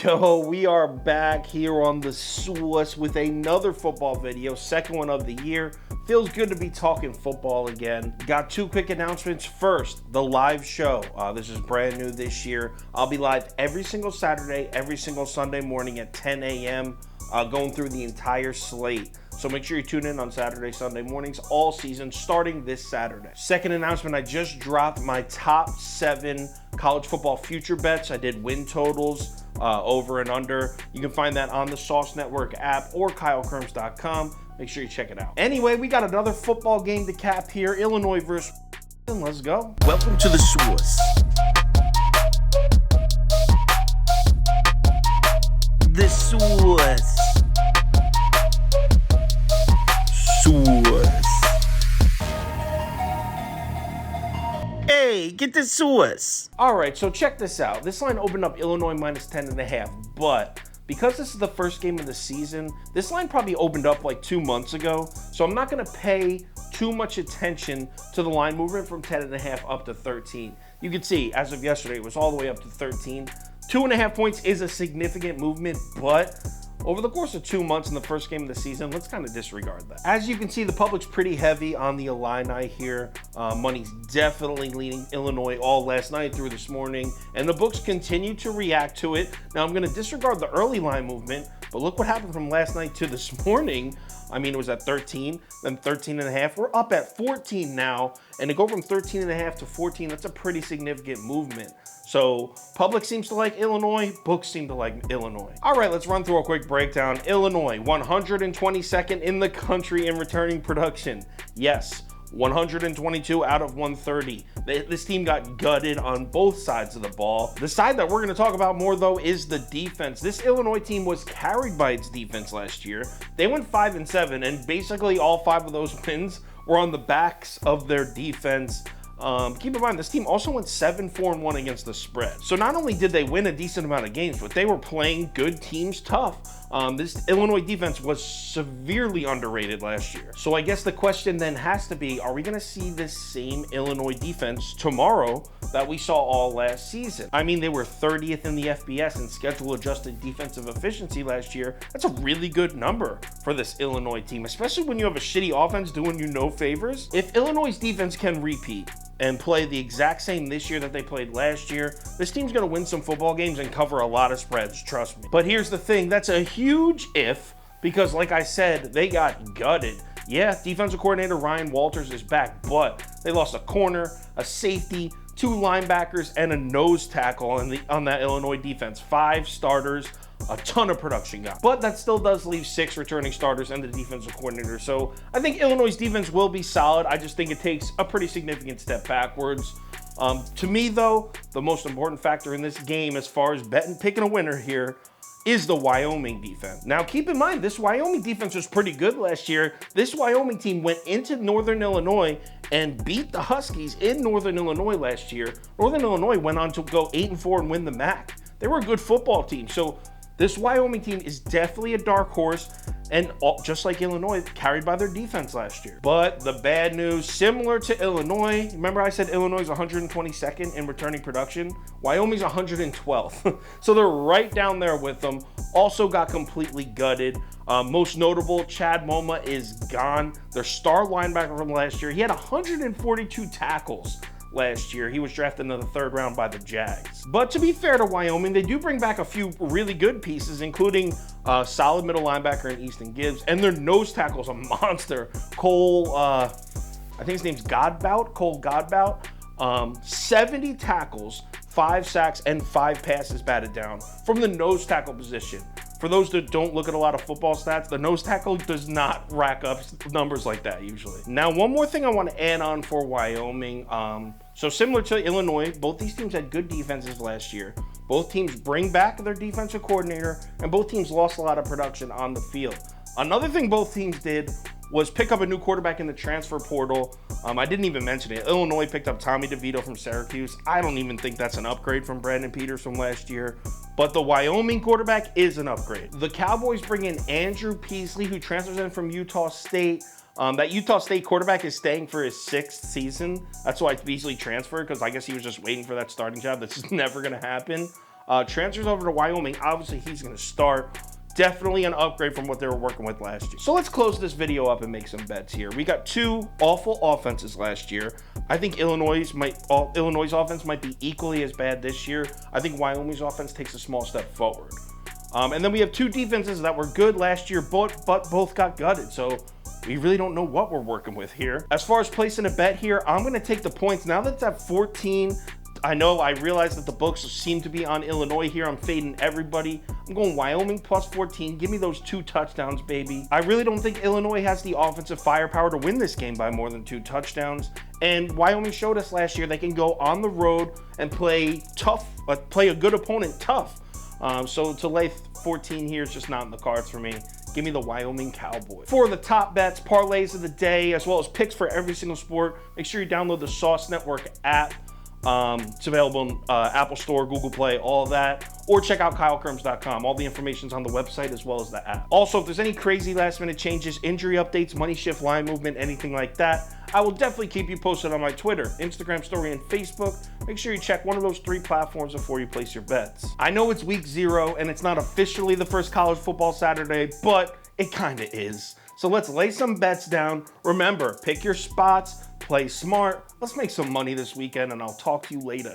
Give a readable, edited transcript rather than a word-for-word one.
Yo, we are back here on the Sauce with another football video, second one of the year. Feels good to be talking football again. Got two quick announcements. First, the live show. This is brand new this year. I'll be live every single Saturday, every single Sunday morning at 10 a.m. Going through the entire slate. So make sure you tune in on Saturday, Sunday mornings, all season, starting this Saturday. Second announcement, I just dropped my top 7 college football future bets. I did win totals, over and under. You can find that on the Sauce Network app or KyleKirms.com. Make sure you check it out. Anyway, we got another football game to cap here. Illinois versus let's go. Welcome to the Sauce. The Sauce. Hey, get the sauce. All right, so check this out. This line opened up Illinois minus 10.5, but because this is the first game of the season, this line probably opened up like 2 months ago. So I'm not gonna pay too much attention to the line movement from 10.5 up to 13. You can see, as of yesterday, it was all the way up to 13. 2.5 points is a significant movement, but over the course of 2 months in the first game of the season, let's kind of disregard that. As you can see, the public's pretty heavy on the Illini here. Money's definitely leaning Illinois all last night through this morning, and the books continue to react to it. Now, I'm going to disregard the early line movement, but look what happened from last night to this morning. I mean, it was at 13, then 13.5. We're up at 14 now, and to go from 13.5 to 14, that's a pretty significant movement. So public seems to like Illinois, books seem to like Illinois. All right, let's run through a quick breakdown. Illinois, 122nd in the country in returning production. Yes, 122 out of 130. This team got gutted on both sides of the ball. The side that we're going to talk about more, though, is the defense. This Illinois team was carried by its defense last year. They went 5-7, and basically all 5 of those wins were on the backs of their defense. Keep in mind, this team also went 7-4-1 against the spread. So not only did they win a decent amount of games, but they were playing good teams tough. This Illinois defense was severely underrated last year. So I guess the question then has to be, are we going to see this same Illinois defense tomorrow that we saw all last season? I mean, they were 30th in the FBS in schedule adjusted defensive efficiency last year. That's a really good number for this Illinois team, especially when you have a shitty offense doing you no favors. If Illinois' defense can repeat and play the exact same this year that they played last year, this team's going to win some football games and cover a lot of spreads, trust me. But here's the thing, that's a huge if, because like I said, they got gutted. Yeah, defensive coordinator Ryan Walters is back, but they lost a corner, a safety, 2 linebackers, and a nose tackle on that Illinois defense. 5 starters, a ton of production guys. But that still does leave 6 returning starters and the defensive coordinator. So I think Illinois' defense will be solid. I just think it takes a pretty significant step backwards. To me, though, the most important factor in this game as far as picking a winner here is the Wyoming defense. Now, keep in mind, this Wyoming defense was pretty good last year. This Wyoming team went into Northern Illinois and beat the Huskies in Northern Illinois last year. Northern Illinois went on to go 8-4 and win the MAC. They were a good football team. So this Wyoming team is definitely a dark horse, and just like Illinois, carried by their defense last year. But the bad news, similar to Illinois, remember I said Illinois is 122nd in returning production? Wyoming's 112th. So they're right down there with them. Also got completely gutted. Most notable, Chad Moma is gone. Their star linebacker from last year. He had 142 tackles last year. He was drafted in the 3rd round by the Jags. But to be fair to Wyoming, they do bring back a few really good pieces, including a solid middle linebacker in Easton Gibbs, and their nose tackle's a monster. Cole, I think his name's Cole Godbout. 70 tackles, 5 sacks, and 5 passes batted down from the nose tackle position. For those that don't look at a lot of football stats, the nose tackle does not rack up numbers like that usually. Now, one more thing I want to add on for Wyoming. So similar to Illinois, both these teams had good defenses last year. Both teams bring back their defensive coordinator, and both teams lost a lot of production on the field. Another thing both teams did was pick up a new quarterback in the transfer portal. I didn't even mention it. Illinois picked up Tommy DeVito from Syracuse. I don't even think that's an upgrade from Brandon Peters from last year. But the Wyoming quarterback is an upgrade. The Cowboys bring in Andrew Peasley, who transfers in from Utah State. That Utah State quarterback is staying for his 6th season. That's why Beasley transferred, because I guess he was just waiting for that starting job. That's just never going to happen. Transfers over to Wyoming. Obviously, he's going to start. Definitely an upgrade from what they were working with last year. So let's close this video up and make some bets here. We got two awful offenses last year. I think Illinois' offense might be equally as bad this year. I think Wyoming's offense takes a small step forward. And then we have two defenses that were good last year, but both got gutted. So we really don't know what we're working with here. As far as placing a bet here, I'm going to take the points. Now that it's at 14, I realize that the books seem to be on Illinois here. I'm fading everybody. I'm going Wyoming plus 14. Give me those 2 touchdowns, baby. I really don't think Illinois has the offensive firepower to win this game by more than 2 touchdowns. And Wyoming showed us last year they can go on the road and play tough, play a good opponent tough. So to lay 14 here is just not in the cards for me. Give me the Wyoming Cowboys. For the top bets, parlays of the day, as well as picks for every single sport, make sure you download the Sauce Network app. It's available in Apple Store, Google Play, all of that. Or check out KyleKirms.com. All the information's on the website as well as the app. Also, if there's any crazy last-minute changes, injury updates, money shift, line movement, anything like that, I will definitely keep you posted on my Twitter, Instagram story, and Facebook. Make sure you check one of those 3 platforms before you place your bets. I know it's week 0 and it's not officially the first college football Saturday, but it kind of is. So let's lay some bets down. Remember, pick your spots, play smart. Let's make some money this weekend, and I'll talk to you later.